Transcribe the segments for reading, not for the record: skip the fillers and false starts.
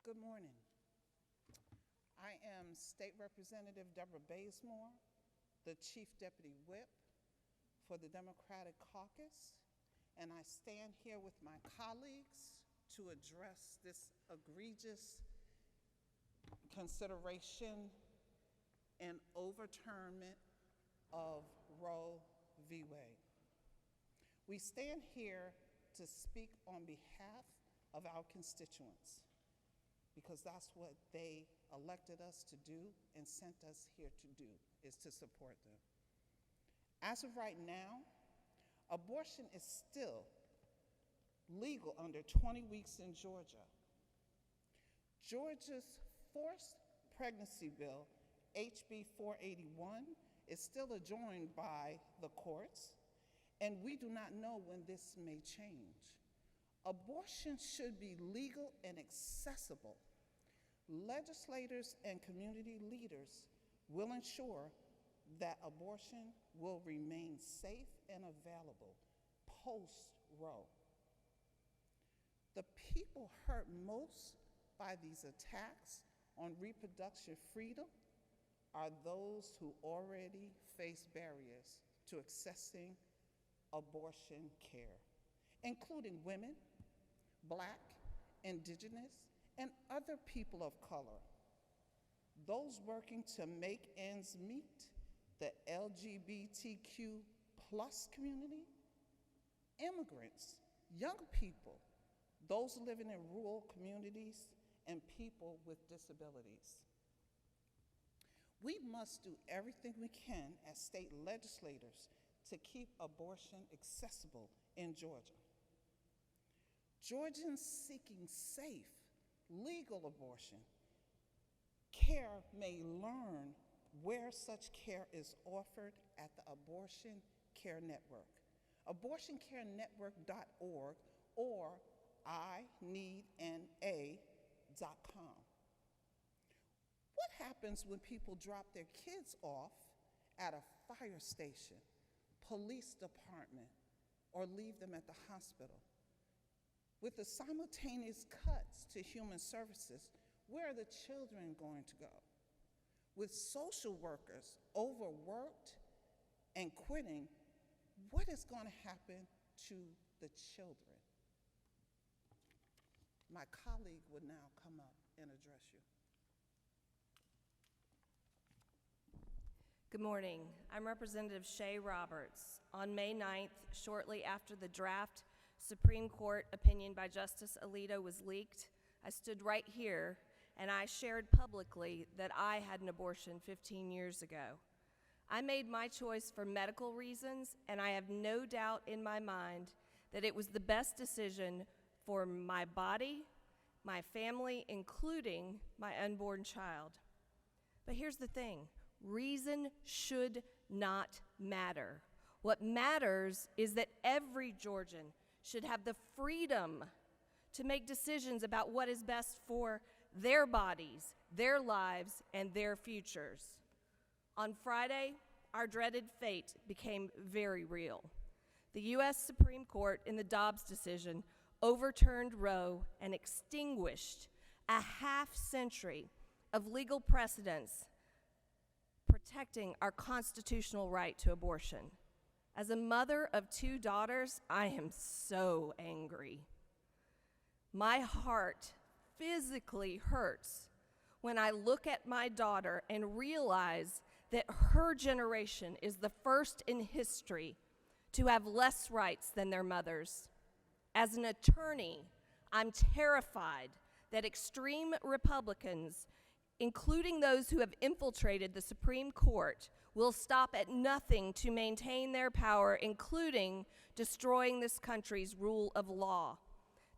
Good morning. I am State Representative Debra Bazemore, the Chief Deputy Whip for the Democratic Caucus, and I stand here with my colleagues to address this egregious consideration and overturnment of Roe v. Wade. We stand here to speak on behalf of our constituents because that's what they elected us to do and sent us here to do, is to support them. As of right now, abortion is still legal under 20 weeks in Georgia. Georgia's forced pregnancy bill, HB 481, is still adjourned by the courts, and we do not know when this may change. Abortion should be legal and accessible. Legislators and community leaders will ensure that abortion will remain safe and available post-Roe. The people hurt most by these attacks on reproductive freedom are those who already face barriers to accessing abortion care, including women, Black, Indigenous, and other people of color, those working to make ends meet, the LGBTQ plus community, immigrants, young people, those living in rural communities, and people with disabilities. We must do everything we can as state legislators to keep abortion accessible in Georgia. Georgians seeking safe, legal abortion care may learn where such care is offered at the Abortion Care Network, abortioncarenetwork.org, or ineedna.com. What happens when people drop their kids off at a fire station, police department, or leave them at the hospital? With the simultaneous cuts to human services, where are the children going to go? With social workers overworked and quitting, what is going to happen to the children? My colleague would now come up and address you. Good morning. I'm Representative Shea Roberts. On May 9th, shortly after the draft Supreme Court opinion by Justice Alito was leaked, I stood right here and I shared publicly that I had an abortion 15 years ago. I made my choice for medical reasons, and I have no doubt in my mind that it was the best decision for my body, my family, including my unborn child. But here's the thing, reason should not matter. What matters is that every Georgian should have the freedom to make decisions about what is best for their bodies, their lives, and their futures. On Friday, our dreaded fate became very real. The U.S. Supreme Court, in the Dobbs decision, overturned Roe and extinguished a half-century of legal precedents protecting our constitutional right to abortion. As a mother of 2 daughters, I am so angry. My heart physically hurts when I look at my daughter and realize that her generation is the first in history to have less rights than their mothers. As an attorney, I'm terrified that extreme Republicans, including those who have infiltrated the Supreme Court, will stop at nothing to maintain their power, including destroying this country's rule of law.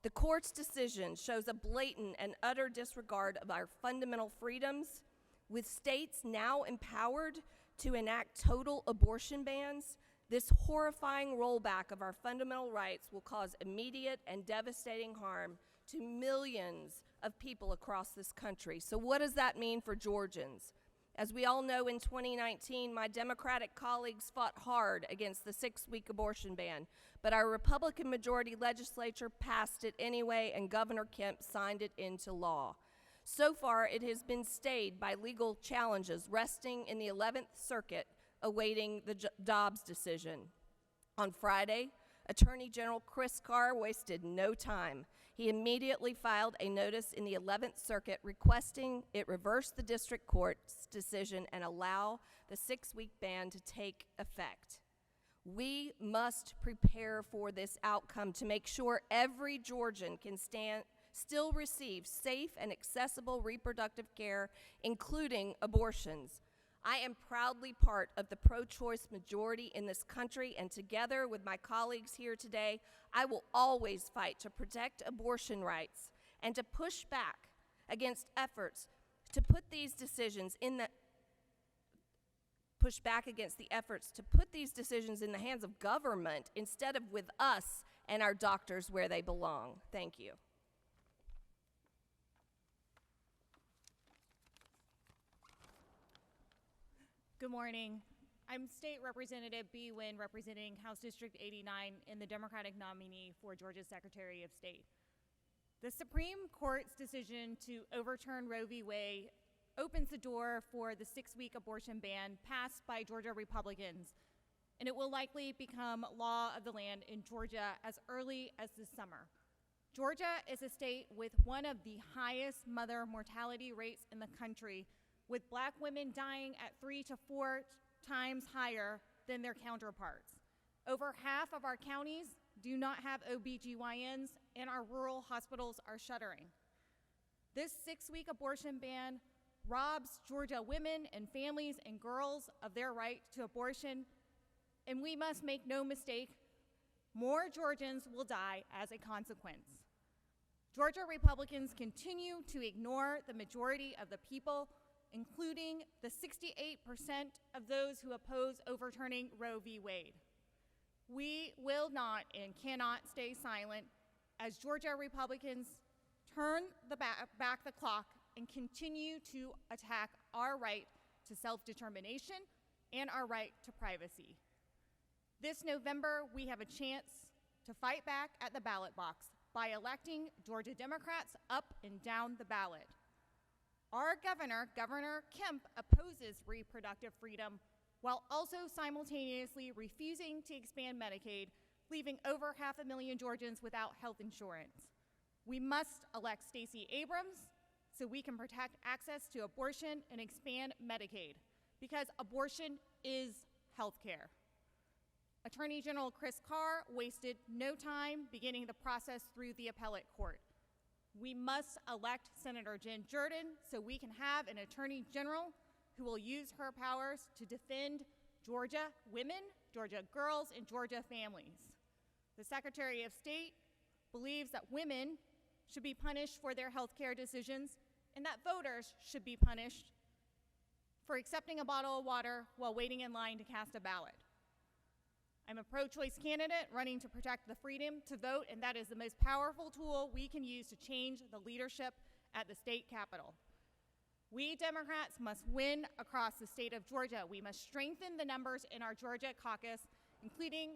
The court's decision shows a blatant and utter disregard of our fundamental freedoms. With states now empowered to enact total abortion bans, this horrifying rollback of our fundamental rights will cause immediate and devastating harm to millions of people across this country. So what does that mean for Georgians? As we all know, in 2019, my Democratic colleagues fought hard against the 6-week abortion ban, but our Republican majority legislature passed it anyway, and Governor Kemp signed it into law. So far, it has been stayed by legal challenges resting in the 11th Circuit, awaiting the Dobbs decision. On Friday, Attorney General Chris Carr wasted no time. He immediately filed a notice in the 11th Circuit requesting it reverse the district court's decision and allow the 6-week ban to take effect. We must prepare for this outcome to make sure every Georgian can still receive safe and accessible reproductive care, including abortions. I am proudly part of the pro-choice majority in this country, and together with my colleagues here today, I will always fight to protect abortion rights and to push back against efforts to put these decisions in the hands of government instead of with us and our doctors where they belong. Thank you. Good morning. I'm State Representative Nguyen, representing House District 89 and the Democratic nominee for Georgia's Secretary of State. The Supreme Court's decision to overturn Roe v. Wade opens the door for the 6-week abortion ban passed by Georgia Republicans, and it will likely become law of the land in Georgia as early as this summer. Georgia is a state with one of the highest mother mortality rates in the country, with Black women dying at 3 to 4 times higher than their counterparts. Over half of our counties do not have OBGYNs, and our rural hospitals are shuttering. This 6-week abortion ban robs Georgia women and families and girls of their right to abortion, and we must make no mistake, more Georgians will die as a consequence. Georgia Republicans continue to ignore the majority of the people, including the 68% of those who oppose overturning Roe v. Wade. We will not and cannot stay silent as Georgia Republicans turn back the clock and continue to attack our right to self-determination and our right to privacy. This November, we have a chance to fight back at the ballot box by electing Georgia Democrats up and down the ballot. Our governor, Governor Kemp, opposes reproductive freedom while also simultaneously refusing to expand Medicaid, leaving over 500,000 Georgians without health insurance. We must elect Stacey Abrams so we can protect access to abortion and expand Medicaid, because abortion is health care. Attorney General Chris Carr wasted no time beginning the process through the appellate court. We must elect Senator Jen Jordan so we can have an attorney general who will use her powers to defend Georgia women, Georgia girls, and Georgia families. The Secretary of State believes that women should be punished for their health care decisions and that voters should be punished for accepting a bottle of water while waiting in line to cast a ballot. I'm a pro-choice candidate running to protect the freedom to vote, and that is the most powerful tool we can use to change the leadership at the state capitol. We Democrats must win across the state of Georgia. We must strengthen the numbers in our Georgia caucus, including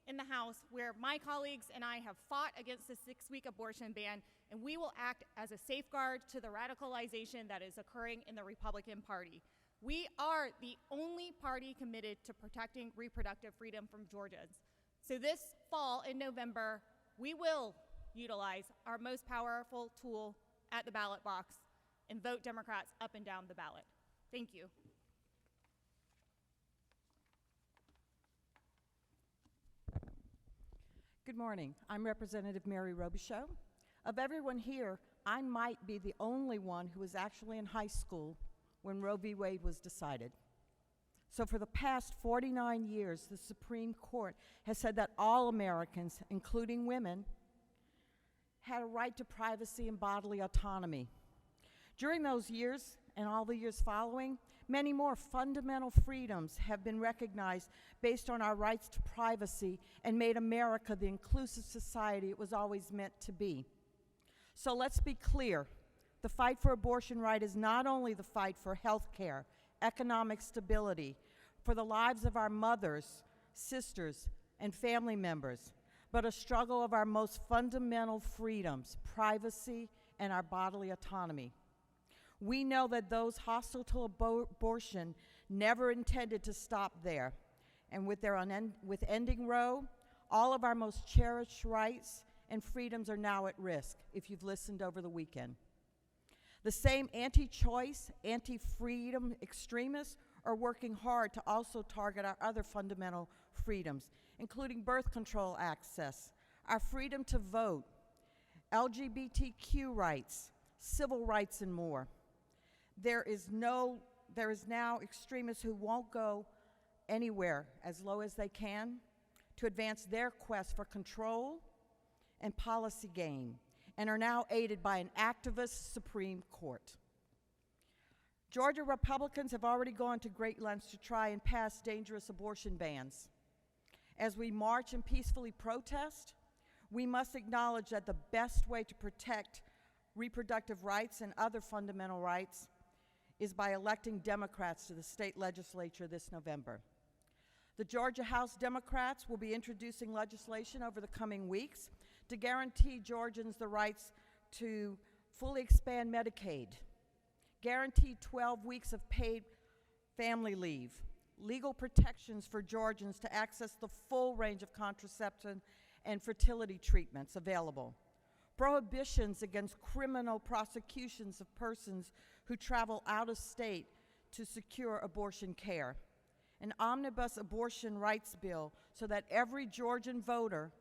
in the House, where my colleagues and I have fought against the 6-week abortion ban, and we will act as a safeguard to the radicalization that is occurring in the Republican Party. We are the only party committed to protecting reproductive freedom from Georgians. So this fall in November, we will utilize our most powerful tool at the ballot box and vote Democrats up and down the ballot. Thank you. Good morning. I'm Representative Mary Robichaud. Of everyone here, I might be the only one who was actually in high school when Roe v. Wade was decided. So for the past 49 years, the Supreme Court has said that all Americans, including women, had a right to privacy and bodily autonomy. During those years, and all the years following, many more fundamental freedoms have been recognized based on our rights to privacy and made America the inclusive society it was always meant to be. So let's be clear. The fight for abortion right is not only the fight for health care, economic stability, for the lives of our mothers, sisters, and family members, but a struggle of our most fundamental freedoms, privacy, and our bodily autonomy. We know that those hostile to abortion never intended to stop there. And with ending Roe, all of our most cherished rights and freedoms are now at risk, if you've listened over the weekend. The same anti-choice, anti-freedom extremists are working hard to also target our other fundamental freedoms, including birth control access, our freedom to vote, LGBTQ rights, civil rights, and more. There is now extremists who won't go anywhere as low as they can to advance their quest for control and policy gain, and are now aided by an activist Supreme Court. Georgia Republicans have already gone to great lengths to try and pass dangerous abortion bans. As we march and peacefully protest, we must acknowledge that the best way to protect reproductive rights and other fundamental rights is by electing Democrats to the state legislature this November. The Georgia House Democrats will be introducing legislation over the coming weeks to guarantee Georgians the rights to fully expand Medicaid, guarantee 12 weeks of paid family leave, legal protections for Georgians to access the full range of contraception and fertility treatments available, prohibitions against criminal prosecutions of persons who travel out of state to secure abortion care, an omnibus abortion rights bill so that every Georgian voter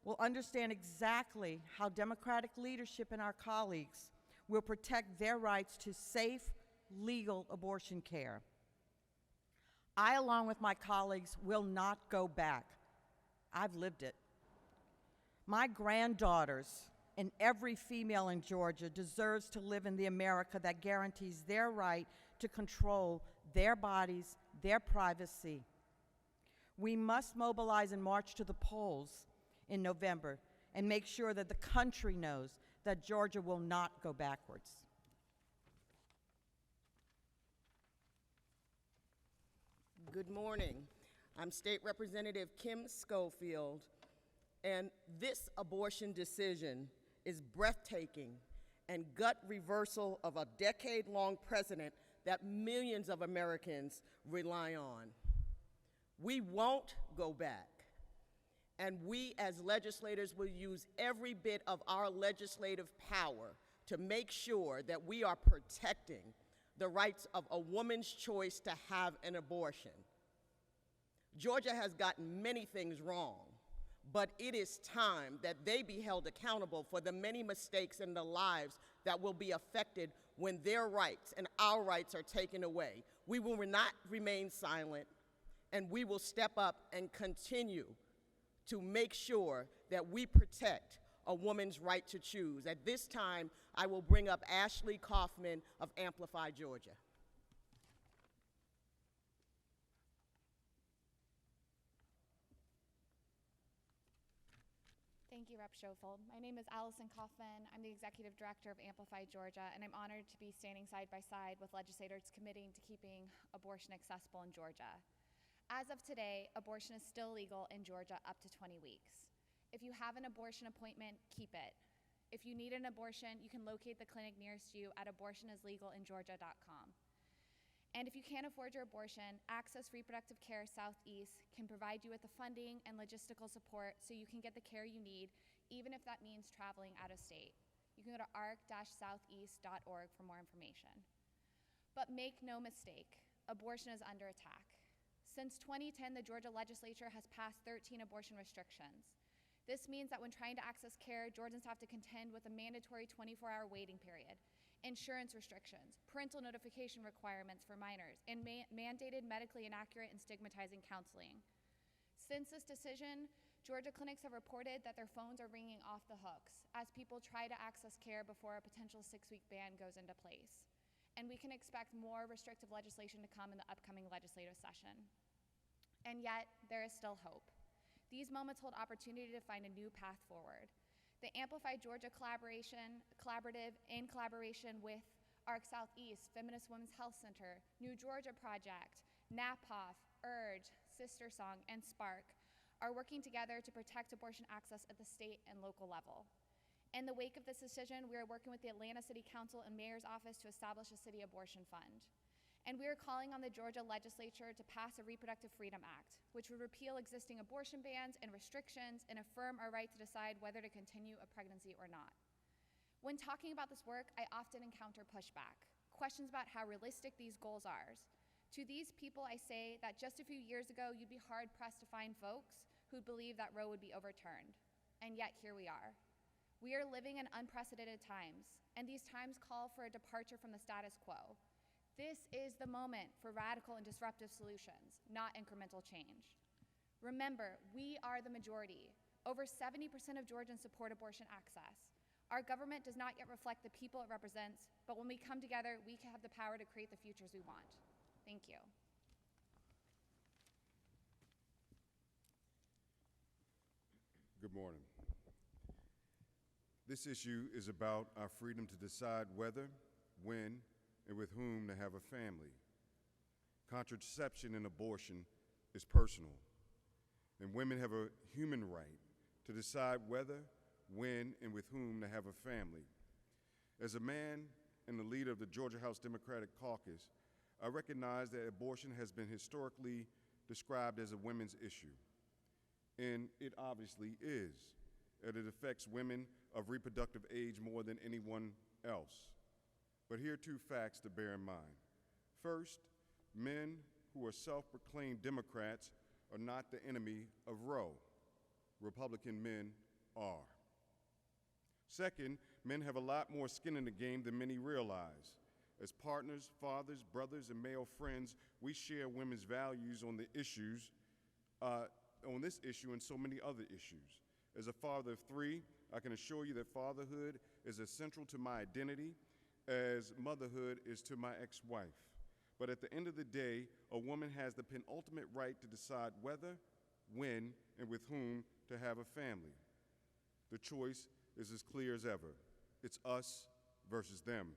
will understand exactly how Democratic leadership and our colleagues will protect their rights to safe, legal abortion care. I, along with my colleagues, will not go back. I've lived it. My granddaughters and every female in Georgia deserves to live in the America that guarantees their right to control their bodies, their privacy. We must mobilize and march to the polls in November and make sure that the country knows that Georgia will not go backwards. Good morning. I'm State Representative Kim Schofield, and this abortion decision is breathtaking and gut reversal of a decade-long precedent that millions of Americans rely on. We won't go back, and we as legislators will use every bit of our legislative power to make sure that we are protecting the rights of a woman's choice to have an abortion. Georgia has gotten many things wrong, but it is time that they be held accountable for the many mistakes in the lives that will be affected when their rights and our rights are taken away. We will not remain silent, and we will step up and continue to make sure that we protect a woman's right to choose. At this time, I will bring up Ashley Kaufman of Amplify, Georgia. Thank you, Rep. Schofield. My name is Allison Kaufman. I'm the Executive Director of Amplify Georgia, and I'm honored to be standing side by side with legislators committing to keeping abortion accessible in Georgia. As of today, abortion is still legal in Georgia up to 20 weeks. If you have an abortion appointment, keep it. If you need an abortion, you can locate the clinic nearest you at abortionislegalingeorgia.com. And if you can't afford your abortion, Access Reproductive Care Southeast can provide you with the funding and logistical support so you can get the care you need, even if that means traveling out of state. You can go to arc-southeast.org for more information. But make no mistake, abortion is under attack. Since 2010, the Georgia legislature has passed 13 abortion restrictions. This means that when trying to access care, Georgians have to contend with a mandatory 24-hour waiting period, insurance restrictions, parental notification requirements for minors, and mandated medically inaccurate and stigmatizing counseling. Since this decision, Georgia clinics have reported that their phones are ringing off the hooks as people try to access care before a potential 6-week ban goes into place. And we can expect more restrictive legislation to come in the upcoming legislative session. And yet, there is still hope. These moments hold opportunity to find a new path forward. The Amplify Georgia Collaborative, in collaboration with ARC Southeast, Feminist Women's Health Center, New Georgia Project, NAPOF, URGE, Sister Song, and SPARK, are working together to protect abortion access at the state and local level. In the wake of this decision, we are working with the Atlanta City Council and Mayor's Office to establish a city abortion fund. And we are calling on the Georgia legislature to pass a Reproductive Freedom Act, which would repeal existing abortion bans and restrictions and affirm our right to decide whether to continue a pregnancy or not. When talking about this work, I often encounter pushback, questions about how realistic these goals are. To these people, I say that just a few years ago, you'd be hard-pressed to find folks who'd believe that Roe would be overturned. And yet, here we are. We are living in unprecedented times, and these times call for a departure from the status quo. This is the moment for radical and disruptive solutions, not incremental change. Remember, we are the majority. Over 70% of Georgians support abortion access. Our government does not yet reflect the people it represents, but when we come together, we can have the power to create the futures we want. Thank you. Good morning. This issue is about our freedom to decide whether, when, and with whom to have a family. Contraception and abortion is personal, and women have a human right to decide whether, when, and with whom to have a family. As a man and the leader of the Georgia House Democratic Caucus, I recognize that abortion has been historically described as a women's issue, and it obviously is, and it affects women of reproductive age more than anyone else. But here are two facts to bear in mind. First, men who are self-proclaimed Democrats are not the enemy of Roe. Republican men are. Second, men have a lot more skin in the game than many realize. As partners, fathers, brothers, and male friends, we share women's values on this issue and so many other issues. As a father of three, I can assure you that fatherhood is as central to my identity as motherhood is to my ex-wife. But at the end of the day, a woman has the penultimate right to decide whether, when, and with whom to have a family. The choice is as clear as ever. It's us versus them.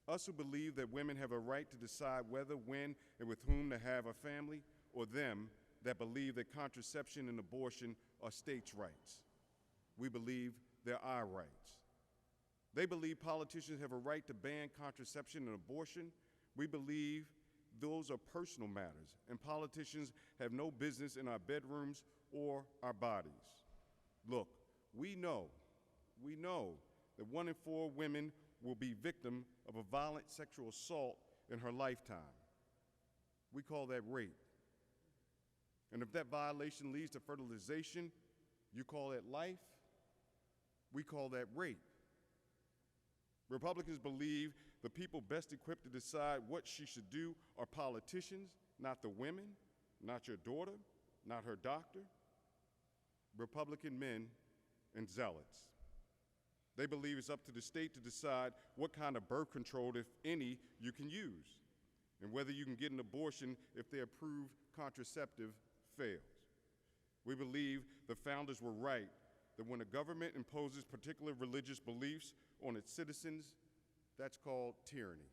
Us who believe that women have a right to decide whether, when, and with whom to have a family, or them that believe that contraception and abortion are states' rights. We believe they're our rights. They believe politicians have a right to ban contraception and abortion. We believe those are personal matters, and politicians have no business in our bedrooms or our bodies. Look, we know that 1 in 4 women will be victim of a violent sexual assault in her lifetime. We call that rape. And if that violation leads to fertilization, you call that life, we call that rape. Republicans believe the people best equipped to decide what she should do are politicians, not the women, not your daughter, not her doctor. Republican men and zealots. They believe it's up to the state to decide what kind of birth control, if any, you can use, and whether you can get an abortion if the approved contraceptive fails. We believe the founders were right, that when a government imposes particular religious beliefs on its citizens, that's called tyranny.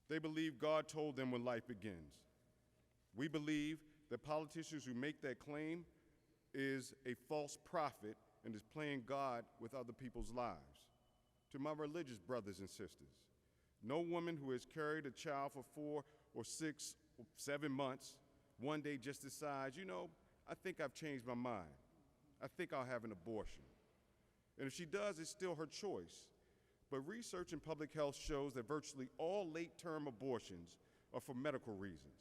They believe God told them when life begins. We believe that politicians who make that claim is a false prophet and is playing God with other people's lives. To my religious brothers and sisters, no woman who has carried a child for 4 or 6 or 7 months one day just decides, I think I've changed my mind. I think I'll have an abortion. And if she does, it's still her choice. But research in public health shows that virtually all late-term abortions are for medical reasons.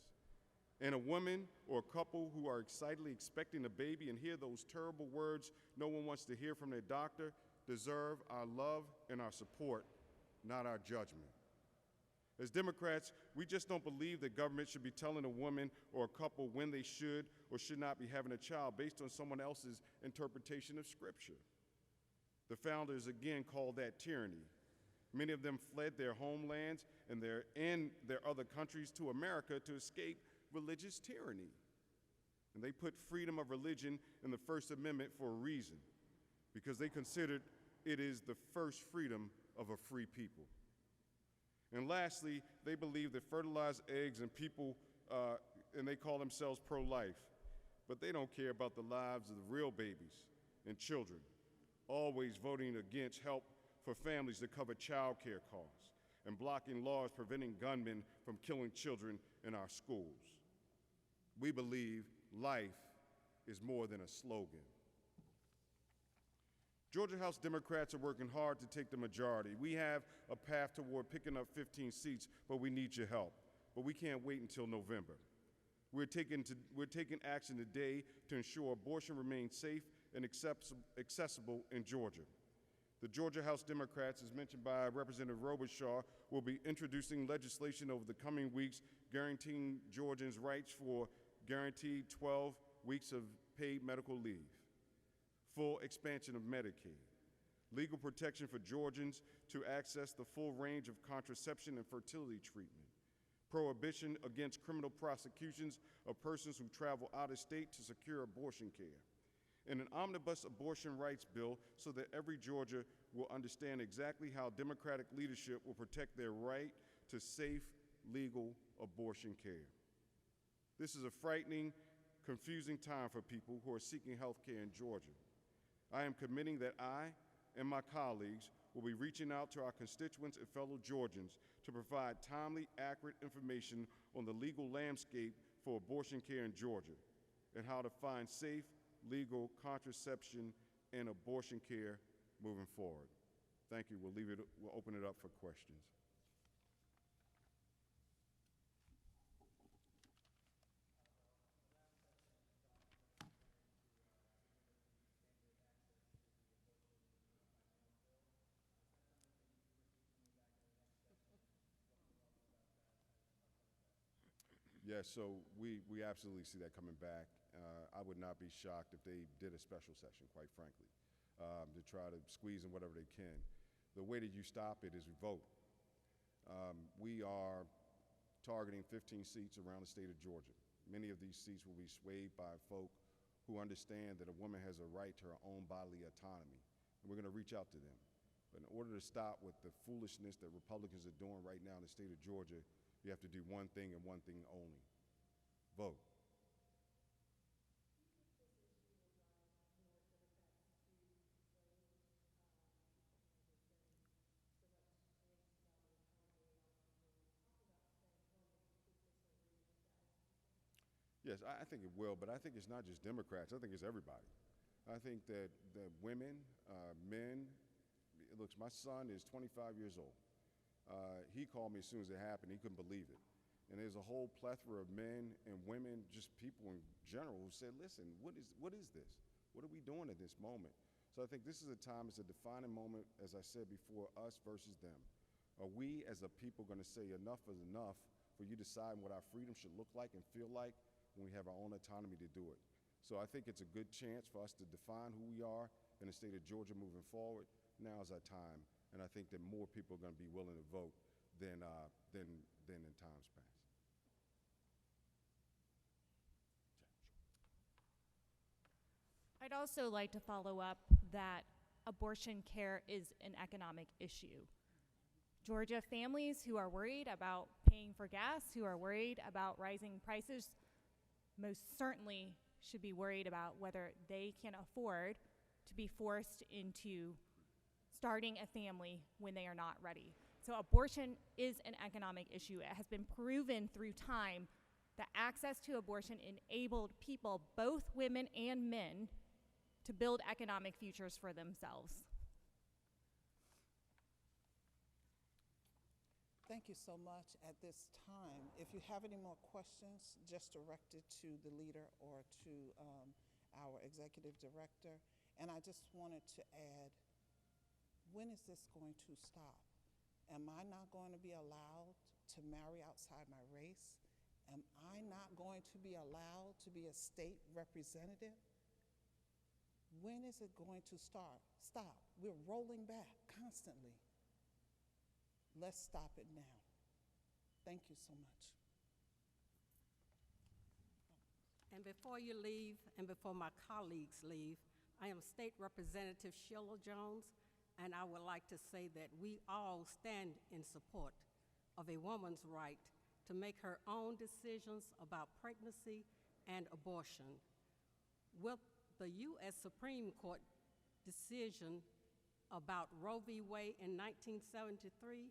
And a woman or a couple who are excitedly expecting a baby and hear those terrible words no one wants to hear from their doctor deserve our love and our support, not our judgment. As Democrats, we just don't believe that government should be telling a woman or a couple when they should or should not be having a child based on someone else's interpretation of Scripture. The founders, again, called that tyranny. Many of them fled their homelands and their other countries to America to escape religious tyranny. And they put freedom of religion in the First Amendment for a reason, because they considered it is the first freedom of a free people. And lastly, they believe that fertilized eggs and people, and they call themselves pro-life, but they don't care about the lives of the real babies and children. always voting against help for families to cover child care costs, and blocking laws preventing gunmen from killing children in our schools. We believe life is more than a slogan. Georgia House Democrats are working hard to take the majority. We have a path toward picking up 15 seats, but we need your help. But we can't wait until November. We're taking action today to ensure abortion remains safe and accessible in Georgia. The Georgia House Democrats, as mentioned by Representative Roberts, will be introducing legislation over the coming weeks guaranteeing Georgians rights for guaranteed 12 weeks of paid medical leave, full expansion of Medicaid, legal protection for Georgians to access the full range of contraception and fertility treatment, prohibition against criminal prosecutions of persons who travel out of state to secure abortion care, and an omnibus abortion rights bill so that every Georgia will understand exactly how Democratic leadership will protect their right to safe, legal abortion care. This is a frightening, confusing time for people who are seeking health care in Georgia. I am committing that I and my colleagues will be reaching out to our constituents and fellow Georgians to provide timely, accurate information on the legal landscape for abortion care in Georgia and how to find safe, legal contraception and abortion care moving forward. Thank you. We'll open it up for questions. Yes, so we absolutely see that coming back. I would not be shocked if they did a special session, quite frankly, to try to squeeze in whatever they can. The way that you stop it is vote. We are targeting 15 seats around the state of Georgia. Many of these seats will be swayed by folk who understand that a woman has a right to her own bodily autonomy, and we're going to reach out to them. But in order to stop with the foolishness that Republicans are doing right now in the state of Georgia, you have to do one thing and one thing only: vote. Yes, I think it will, but I think it's not just Democrats. I think it's everybody. I think that women, men, look, my son is 25 years old. He called me as soon as it happened. He couldn't believe it. And there's a whole plethora of men and women, just people in general, who said, listen, what is this? What are we doing at this moment? So I think this is a time, it's a defining moment, as I said before, us versus them. Are we as a people going to say enough is enough for you deciding what our freedom should look like and feel like when we have our own autonomy to do it? So I think it's a good chance for us to define who we are in the state of Georgia moving forward. Now is our time, and I think that more people are going to be willing to vote than in times past. I'd also like to follow up that abortion care is an economic issue. Georgia families who are worried about paying for gas, who are worried about rising prices, most certainly should be worried about whether they can afford to be forced into starting a family when they are not ready. So abortion is an economic issue. It has been proven through time that access to abortion enabled people, both women and men, to build economic futures for themselves. Thank you so much. At this time, if you have any more questions, just direct it to the leader or to our executive director. And I just wanted to add, when is this going to stop? Am I not going to be allowed to marry outside my race? Am I not going to be allowed to be a state representative? When is it going to stop? We're rolling back constantly. Let's stop it now. Thank you so much. And before you leave, and before my colleagues leave, I am State Representative Sheila Jones, and I would like to say that we all stand in support of a woman's right to make her own decisions about pregnancy and abortion. With the U.S. Supreme Court decision about Roe v. Wade in 1973,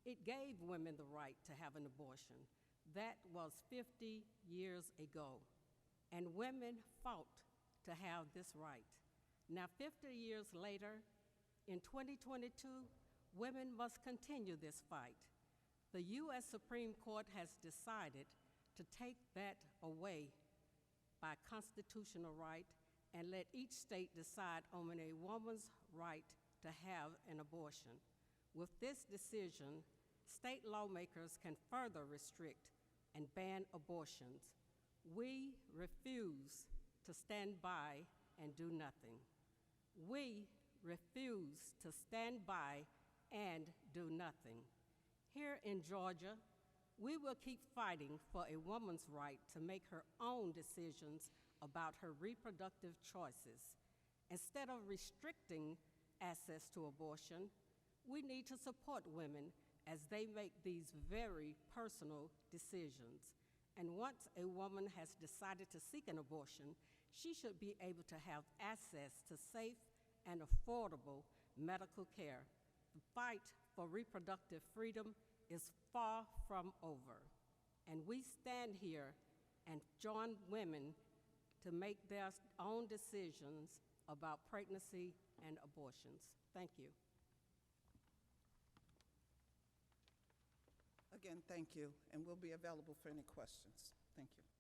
it gave women the right to have an abortion. That was 50 years ago, and women fought to have this right. Now, 50 years later, in 2022, women must continue this fight. The U.S. Supreme Court has decided to take that away by constitutional right and let each state decide on a woman's right to have an abortion. With this decision, state lawmakers can further restrict and ban abortions. We refuse to stand by and do nothing. We refuse to stand by and do nothing. Here in Georgia, we will keep fighting for a woman's right to make her own decisions about her reproductive choices. Instead of restricting access to abortion, we need to support women as they make these very personal decisions. And once a woman has decided to seek an abortion, she should be able to have access to safe and affordable medical care. The fight for reproductive freedom is far from over, and we stand here and join women to make their own decisions about pregnancy and abortions. Thank you. Again, thank you, and we'll be available for any questions. Thank you.